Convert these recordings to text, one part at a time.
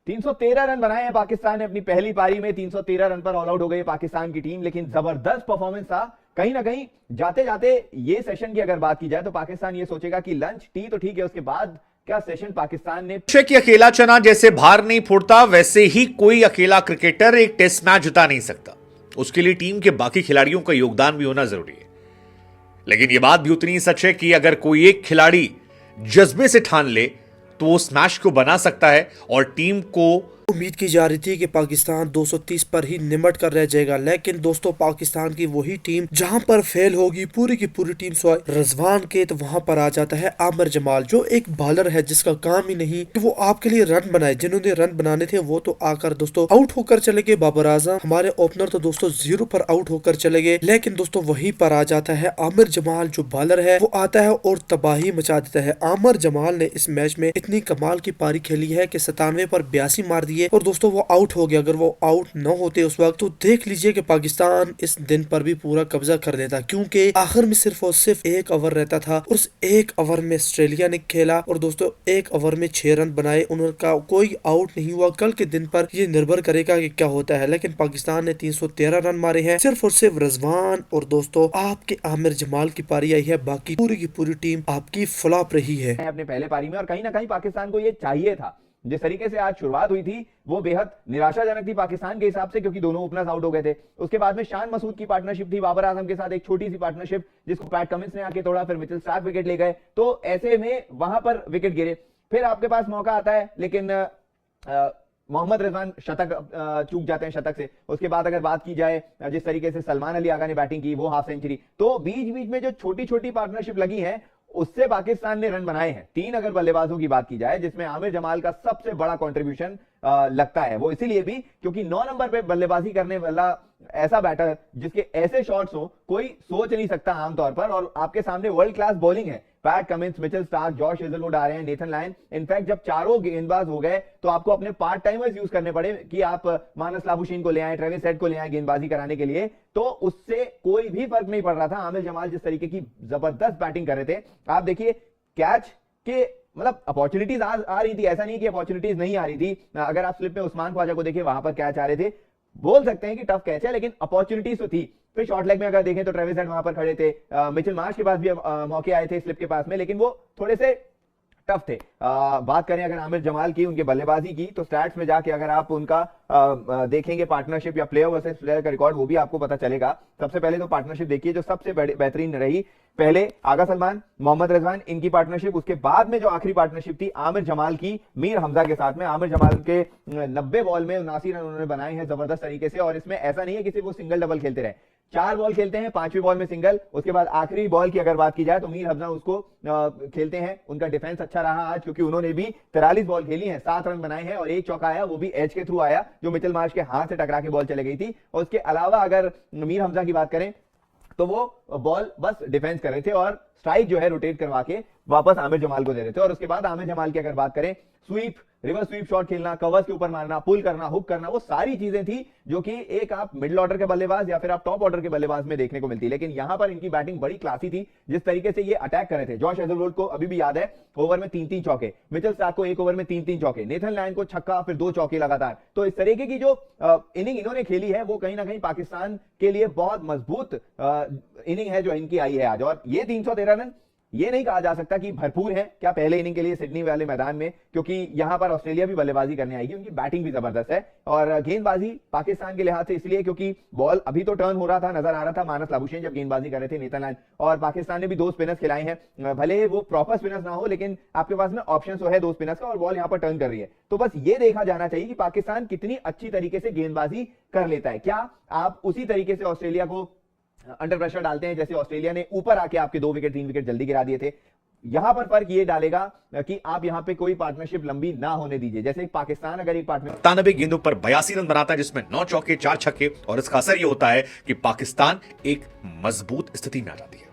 313 run बनाए हैं पाकिस्तान ने अपनी पहली पारी में। 313 रन पर ऑल आउट हो गई पाकिस्तान की टीम, लेकिन जबरदस्त परफॉर्मेंस था। कहीं ना कहीं जाते जाते ये सेशन की अगर बात की जाए तो पाकिस्तान ये सोचेगा कि लंच टी तो ठीक है, उसके बाद क्या सेशन पाकिस्तान ने कि अकेला चना जैसे भार नहीं फूटता, वैसे ही कोई अकेला क्रिकेटर एक टेस्ट मैच जिता नहीं सकता। उसके लिए टीम के बाकी खिलाड़ियों का योगदान भी होना जरूरी है। लेकिन यह बात भी उतनी सच है कि अगर कोई एक खिलाड़ी जज्बे से ठान ले तो वो स्मैश को बना सकता है और टीम को उम्मीद की जा रही थी कि पाकिस्तान 230 पर ही निमट कर रह जाएगा, लेकिन दोस्तों पाकिस्तान की वही टीम जहां पर फेल होगी पूरी की पूरी टीम सवाए रजवान के, तो वहां पर आ जाता है आमिर जमाल, जो एक बॉलर है जिसका काम ही नहीं कि वो आपके लिए रन बनाए। जिन्होंने रन बनाने थे वो तो आकर दोस्तों आउट होकर चले गए। बाबर आजम हमारे ओपनर तो दोस्तों 0 पर आउट होकर चले गए, लेकिन दोस्तों वहीं पर आ जाता है आमिर जमाल जो बॉलर है, वो आता है और तबाही मचा देता है। आमिर जमाल ने इस मैच में इतनी कमाल की पारी खेली है कि 97 पर 82 मार दिए और दोस्तों वो आउट हो गया। अगर वो आउट न होते उस वक्त तो देख लीजिए कि पाकिस्तान इस दिन पर भी पूरा कब्जा कर देता, क्योंकि आखिर में सिर्फ और सिर्फ 1 ओवर रहता था और उस 1 ओवर में ऑस्ट्रेलिया ने खेला और दोस्तों 1 ओवर में 6 रन बनाए, उनका कोई आउट नहीं हुआ। कल के दिन पर ये निर्भर करेगा कि क्या होता है, लेकिन पाकिस्तान ने 313 रन मारे हैं सिर्फ और सिर्फ रजवान और दोस्तों आपके आमिर जमाल की पारी आई है, बाकी पूरी की पूरी टीम आपकी फ्लॉप रही है अपने पहले पारी में। और कहीं ना कहीं पाकिस्तान को ये चाहिए था। जिस तरीके से आज शुरुआत हुई थी वो बेहद निराशाजनक थी पाकिस्तान के हिसाब से, क्योंकि दोनों ओपनर्स आउट हो गए थे। उसके बाद में शान मसूद की पार्टनरशिप थी बाबर आजम के साथ, एक छोटी सी पार्टनरशिप जिसको पैट कमिंस ने आके तोड़ा, फिर मिचेल स्टार्क विकेट ले गए, तो ऐसे में वहां पर विकेट गिरे। फिर आपके पास मौका आता है, लेकिन मोहम्मद रिजवान शतक चूक जाते हैं शतक से। उसके बाद अगर बात की जाए जिस तरीके से सलमान अली आगा ने बैटिंग की, वो हाफ सेंचुरी। तो बीच बीच में जो छोटी छोटी पार्टनरशिप लगी है उससे पाकिस्तान ने रन बनाए हैं। 3 अगर बल्लेबाजों की बात की जाए जिसमें आमिर जमाल का सबसे बड़ा कंट्रीब्यूशन लगता है, वो इसीलिए भी क्योंकि 9 नंबर पे बल्लेबाजी करने वाला ऐसा बैटर जिसके ऐसे शॉट्स हो कोई सोच नहीं सकता आमतौर पर, और आपके सामने वर्ल्ड क्लास बॉलिंग है। Pat Cummins, Mitchell Starc, Josh Hazlewood आ रहे हैं, नेथन लायन। इनफैक्ट जब चारों गेंदबाज हो गए तो आपको अपने पार्ट टाइमर्स यूज करने पड़े कि आप मानस लाबुशीन को ले आए, ट्रेविस हेड को ले आए गेंदबाजी कराने के लिए, तो उससे कोई भी फर्क नहीं पड़ रहा था। आमिर जमाल जिस तरीके की जबरदस्त बैटिंग कर रहे थे, आप देखिए कैच के मतलब अपॉर्चुनिटीज आ रही थी, ऐसा नहीं कि अपॉर्चुनिटीज नहीं आ रही थी। अगर आप स्लिप में उस्मान ख्वाजा को देखिए, वहां पर कैच आ रहे थे, बोल सकते हैं कि टफ कैच है, लेकिन अपॉर्चुनिटीज तो थी। फिर शॉर्ट लेग में अगर देखें तो ट्रेविस हेड वहां पर खड़े थे, मिचेल मार्श के पास भी मौके आए थे स्लिप के पास में, लेकिन वो थोड़े से टफ थे। बात करें अगर आमिर जमाल की, उनके बल्लेबाजी की, तो स्टैट्स में जाके अगर आप उनका देखेंगे पार्टनरशिप या प्लेयर वर्सेस प्लेयर का रिकॉर्ड, वो भी आपको पता चलेगा। सबसे पहले तो पार्टनरशिप देखिए जो सबसे बेहतरीन रही, पहले आगा सलमान, मोहम्मद रिजवान, इनकी पार्टनरशिप। उसके बाद में जो आखिरी पार्टनरशिप थी आमिर जमाल की मीर हमजा के साथ में, आमिर जमाल के 90 बॉल में 79 रन उन्होंने बनाए हैं जबरदस्त तरीके से। और इसमें ऐसा नहीं है कि सिर्फ वो सिंगल डबल खेलते रहे, 4 बॉल खेलते हैं, 5वीं बॉल में सिंगल। उसके बाद आखिरी बॉल की अगर बात की जाए तो मीर हमजा उसको खेलते हैं। उनका डिफेंस अच्छा रहा आज, क्योंकि उन्होंने भी 43 बॉल खेली हैं, 7 रन बनाए हैं और 1 चौका आया, वो भी एज के थ्रू आया जो मिचेल मार्श के हाथ से टकरा के बॉल चले गई थी। और उसके अलावा अगर मीर हमजा की बात करें तो वो बॉल बस डिफेंस कर रहे थे और स्ट्राइक जो है रोटेट करवा के वापस आमिर जमाल को दे रहे थे। और उसके बाद आमिर जमाल की अगर बात करें, स्वीप, रिवर्स स्वीप शॉट खेलना, कवर्स के ऊपर मारना, पुल करना, हुक करना, वो सारी चीजें थी जो कि एक आप मिडिल ऑर्डर के बल्लेबाज या फिर आप टॉप ऑर्डर के बल्लेबाज में देखने को मिलती। लेकिन यहां पर इनकी बैटिंग बड़ी क्लासी थी, जिस तरीके से ये अटैक कर रहे थे। जॉश हेजलवुड को अभी भी याद है ओवर में 3-3 चौके, मिचेल स्टार्क को 1 ओवर में 3-3 चौके, नेथन लायन को छक्का, फिर 2 चौके लगातार। तो इस तरीके की जो इनिंग इन्होंने खेली है वो कहीं ना कहीं पाकिस्तान के लिए बहुत मजबूत इनिंग है जो इनकी आई है आज। और ये 313 रन ये नहीं कहा जा सकता कि भरपूर है क्या पहले इनिंग के लिए सिडनी वाले मैदान में, क्योंकि यहां पर ऑस्ट्रेलिया भी बल्लेबाजी करने आएगी, उनकी बैटिंग भी जबरदस्त है। और गेंदबाजी पाकिस्तान के लिहाज से इसलिए क्योंकि बॉल अभी तो टर्न हो रहा था, नजर आ रहा था मानस लाबुशेन जब गेंदबाजी कर रहे थे, नेथन लायन, और पाकिस्तान ने भी 2 स्पिनर्स खिलाए हैं। भले वो प्रॉपर स्पिनर्स ना हो, लेकिन आपके पास में ऑप्शन तो है 2 स्पिनर्स का, और बॉल यहां पर टर्न कर रही है। तो बस ये देखा जाना चाहिए कि पाकिस्तान कितनी अच्छी तरीके से गेंदबाजी कर लेता है। क्या आप उसी तरीके से ऑस्ट्रेलिया को अंडर प्रेशर डालते हैं जैसे ऑस्ट्रेलिया ने ऊपर आके आपके 2 विकेट 3 विकेट जल्दी गिरा दिए थे। यहां पर फर्क ये डालेगा कि आप यहां पे कोई पार्टनरशिप लंबी ना होने दीजिए। जैसे पाकिस्तान अगर एक पार्टनर 97 गेंदों पर 82 रन बनाता है, जिसमें 9 चौके 4 छक्के, और इसका असर यह होता है कि पाकिस्तान एक मजबूत स्थिति में आ जाती है।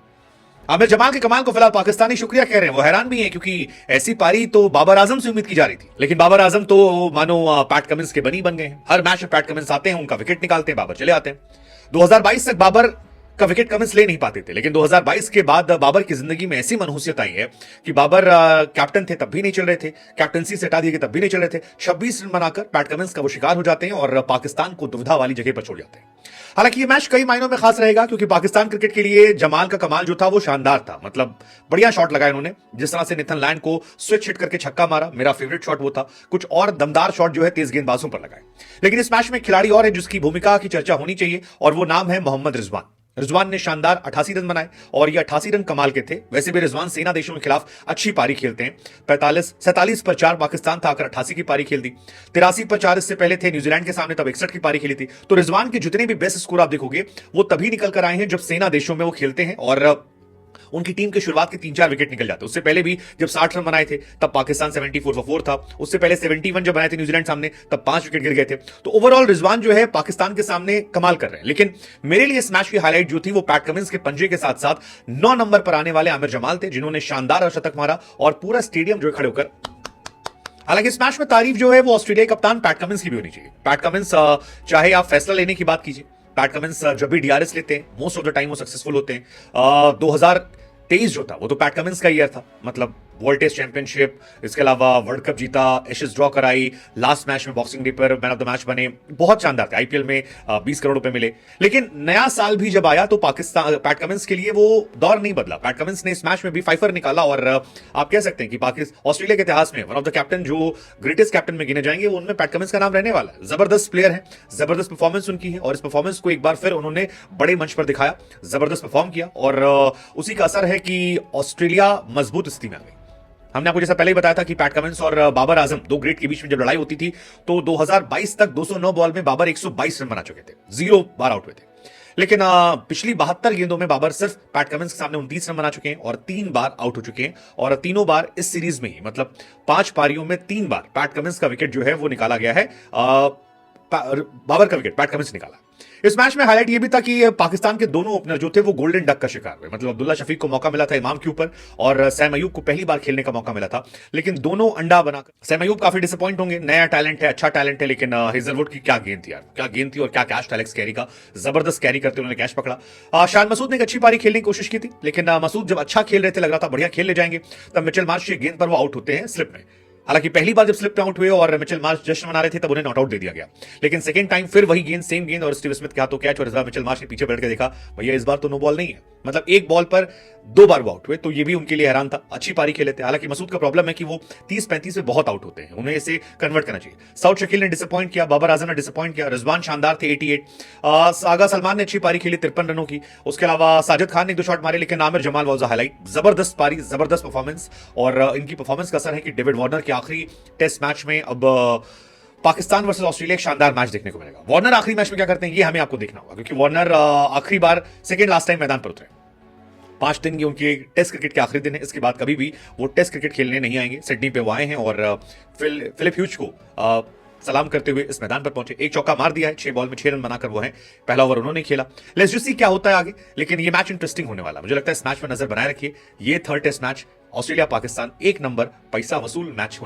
आमिर जमाल के कमाल को फिलहाल पाकिस्तानी शुक्रिया कह रहे हैं। वो हैरान भी हैं क्योंकि ऐसी पारी तो बाबर आजम से उम्मीद की जा रही थी, लेकिन बाबर आजम तो मानो पैट कमिंस के बनी बन गए हैं। हर मैच में पैट कमिंस आते हैं, उनका विकेट निकालते हैं, बाबर चले आते हैं। 2022 तक बाबर का विकेट कमिंस ले नहीं पाते थे। लेकिन 2022 के बाद बाबर की जिंदगी में ऐसी मनहूसियत आई है कि बाबर कैप्टन थे तब भी नहीं चल रहे थे, कैप्टनसी से हटा दिए गए तब भी नहीं चल रहे थे। 26 रन बनाकर पैट कमिंस का वो शिकार हो जाते हैं और पाकिस्तान को दुविधा वाली जगह पर छोड़ जाते हैं। हालांकि ये मैच कई मायनों में खास रहेगा, क्योंकि पाकिस्तान क्रिकेट के लिए जमाल का कमाल जो था वो शानदार था। मतलब बढ़िया शॉट लगाए उन्होंने, जिस तरह से नेथन लैंड को स्विच हिट करके छक्का मारा, मेरा फेवरेट शॉट वो था। कुछ और दमदार शॉट जो है तेज गेंदबाजों पर लगाए। लेकिन इस मैच में खिलाड़ी और है जिसकी भूमिका की चर्चा होनी चाहिए, और वो नाम है मोहम्मद रिजवान। रिजवान ने शानदार 88 रन बनाए और ये 88 रन कमाल के थे। वैसे भी रिजवान सेना देशों के खिलाफ अच्छी पारी खेलते हैं। 47 पर 4 पाकिस्तान था, आकर 88 की पारी खेल दी। 83 पर 4 इससे पहले थे न्यूजीलैंड के सामने, तब 61 की पारी खेली थी। तो रिजवान के जितने भी बेस्ट स्कोर आप देखोगे वो तभी निकल कर आए हैं जब सेना देशों में वो खेलते हैं और उनकी टीम के शुरुआत के 3-4 विकेट निकल जाते। उससे पहले भी जब 60 रन बनाए थे तब पाकिस्तान 74 for 4 था। उससे पहले 71 जब बनाए थे न्यूजीलैंड सामने तब 5 विकेट गिर गए थे। तो ओवरऑल रिजवान जो है पाकिस्तान के सामने कमाल कर रहे हैं। लेकिन मेरे लिए इस मैच की हाईलाइट जो थी वो पैट कमिंस के पंजे के साथ साथ 9 नंबर पर आने वाले आमिर जमाल थे, जिन्होंने शानदार शतक मारा और पूरा स्टेडियम जो खड़े होकर। हालांकि इस मैच में तारीफ जो है वो ऑस्ट्रेलिया कप्तान पैट कमिंस की भी होनी चाहिए। पैट कमिंस, चाहे आप फैसला लेने की बात कीजिए, पैट कमिंस जब भी डीआरएस लेते हैं मोस्ट ऑफ द टाइम वो सक्सेसफुल होते हैं। 2023 जो था वो तो पैट कमिंस का ईयर था। मतलब वर्ल्ड टेस्ट चैंपियनशिप, इसके अलावा वर्ल्ड कप जीता, एशेज ड्रॉ कराई, लास्ट मैच में बॉक्सिंग डे पर मैन ऑफ द मैच बने, बहुत शानदार थे। आईपीएल में 20 करोड़ रुपए मिले। लेकिन नया साल भी जब आया तो पाकिस्तान पैट कमिंस के लिए वो दौर नहीं बदला। पैट कमिंस ने इस मैच में भी फाइफर निकाला और आप कह सकते हैं कि पाकिस्तान ऑस्ट्रेलिया के इतिहास में वन ऑफ द कैप्टन जो ग्रेटेस्ट कैप्टन में गिने जाएंगे, उनमें पैट कमिंस का नाम रहने वाला है। जबरदस्त प्लेयर है, जबरदस्त परफॉर्मेंस उनकी है और इस परफॉर्मेंस को एक बार फिर उन्होंने बड़े मंच पर दिखाया, जबरदस्त परफॉर्म किया और उसी का असर है कि ऑस्ट्रेलिया मजबूत स्थिति में आ गई। हमने आपको जैसा पहले ही बताया था कि पैट कमिंस और बाबर आजम, दो ग्रेट के बीच में जब लड़ाई होती थी तो 2022 तक 209 बॉल में बाबर 122 रन बना चुके थे, 0 बार आउट हुए थे। लेकिन पिछली 72 गेंदों में बाबर सिर्फ पैट कमिंस के सामने 29 रन बना चुके हैं और 3 बार आउट हो चुके हैं। और तीनों बार इस सीरीज में ही, मतलब 5 पारियों में 3 बार पैट कमिंस का विकेट जो है वो निकाला गया है। बाबर का विकेट पैट कमिंस निकाला। इस मैच में हाईलाइट ये भी था कि पाकिस्तान के दोनों ओपनर जो थे वो गोल्डन डक का शिकार हुए। मतलब अब्दुल्ला शफीक को मौका मिला था इमाम के ऊपर और सैम अयूब को पहली बार खेलने का मौका मिला था, लेकिन दोनों अंडा बनाकर। सैम अयूब काफी डिसअपॉइंट होंगे, नया टैलेंट है, अच्छा टैलेंट है, लेकिन हेजलवुड की क्या गेंद थी यार, क्या गेंद थी और क्या कैच था एलेक्स कैरी का। जबरदस्त कैरी करते उन्होंने कैच पकड़ा। शान मसूद ने एक अच्छी पारी खेलने की कोशिश की थी, लेकिन मसूद जब अच्छा खेल रहे थे, लग रहा था बढ़िया खेल ले जाएंगे, तब मिचेल मार्श की गेंद पर वो आउट होते हैं स्लिप में। हालांकि पहली बार जब स्लिप में आउट हुए और मिचेल मार्श जश्न मना रहे थे तब उन्हें नॉट आउट दे दिया गया। लेकिन सेकंड टाइम फिर वही गेंद, सेम गेंद और स्टीव स्मिथ के हाथों कैच और इस बार मिचेल मार्श ने पीछे बैठ के देखा, भैया इस बार तो नो बॉल नहीं है। मतलब एक बॉल पर 2 बार वो आउट हुए, तो ये भी उनके लिए हैरान था। अच्छी पारी खेले थे। हालांकि मसूद का प्रॉब्लम है कि वो 30-35 में बहुत आउट होते हैं, उन्हें इसे कन्वर्ट करना चाहिए। साउथ शकील ने डिसअपॉइंट किया, बाबर आजम ने डिसअपॉइंट किया, रिजवान शानदार थे 88। सागा सलमान ने अच्छी पारी खेली 53 रनों की। उसके अलावा साजिद खान ने 2 शॉट मारे, लेकिन आमिर जमाल वाज हाईलाइट। जबरदस्त पारी, जबरदस्त परफॉर्मेंस और इनकी परफॉर्मेंस का असर है कि डेविड वार्नर के आखिरी टेस्ट मैच में अब पाकिस्तान वर्सेस ऑस्ट्रेलिया एक शानदार मैच देखने को मिलेगा। वार्नर आखिरी मैच में क्या करते हैं ये हमें आपको देखना होगा, क्योंकि वार्नर आखिरी बार सेकंड लास्ट टाइम मैदान पर उतरे। 5 दिन की उनकी टेस्ट क्रिकेट के आखिरी दिन है, इसके बाद कभी भी वो टेस्ट क्रिकेट खेलने नहीं आएंगे। सिडनी पे वो आए हैं और फिलिप ह्यूज को सलाम करते हुए इस मैदान पर पहुंचे। एक चौका मार दिया है, 6 बॉल में 6 रन बनाकर वो है, पहला ओवर उन्होंने खेला। लेट्स जस्ट सी क्या होता है आगे, लेकिन ये मैच इंटरेस्टिंग होने वाला। मुझे लगता है इस मैच में नजर बनाए रखिए। ये 3rd test match Australia Pakistan 1 number पैसा वसूल मैच